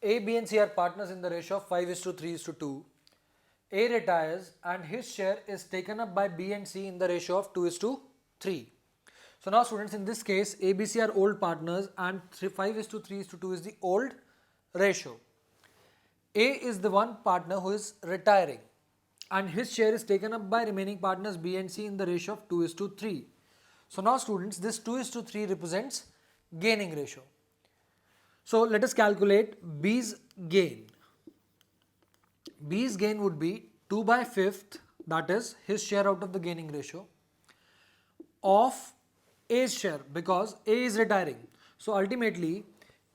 A, B and C are partners in the ratio of 5:3:2. A retires and his share is taken up by B and C in the ratio of 2:3. So now students, in this case A, B, C are old partners and 5:3:2 is the old ratio. A is the one partner who is retiring and his share is taken up by remaining partners B and C in the ratio of 2:3. So now students, this 2:3 represents gaining ratio. So let us calculate B's gain. B's gain would be 2/5, that is his share out of the gaining ratio, of A's share, because A is retiring. So ultimately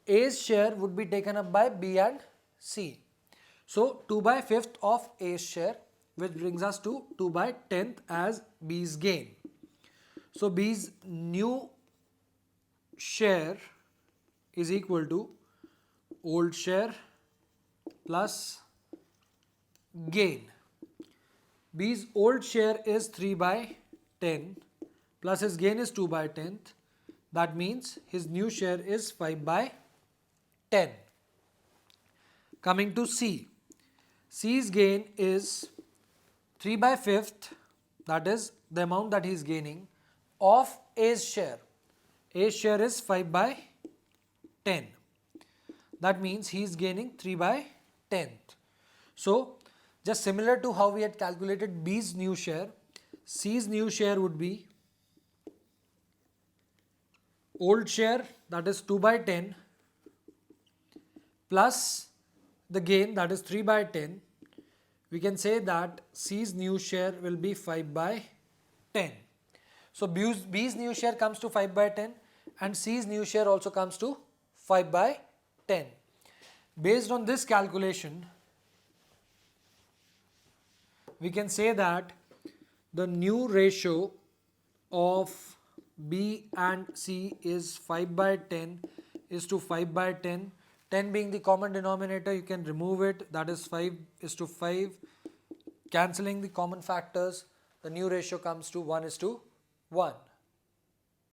A's share would be taken up by B and C. So 2/5 of A's share, which brings us to 2/10 as B's gain. So B's new share is equal to old share plus gain. B's old share is 3/10 plus his gain is 2/10. That means his new share is 5/10. Coming to C. C's gain is 3/5, that is the amount that he is gaining, of A's share. A's share is 5/10. That means he is gaining 3/10. So just similar to how we had calculated B's new share, C's new share would be old share, that is 2/10, plus the gain, that is 3/10. We can say that C's new share will be 5/10. So B's new share comes to 5/10 and C's new share also comes to 5/10. Based on this calculation, we can say that the new ratio of B and C is 5/10 is to 5/10. 10 being the common denominator, you can remove it, that is 5:5. Cancelling the common factors, the new ratio comes to 1:1.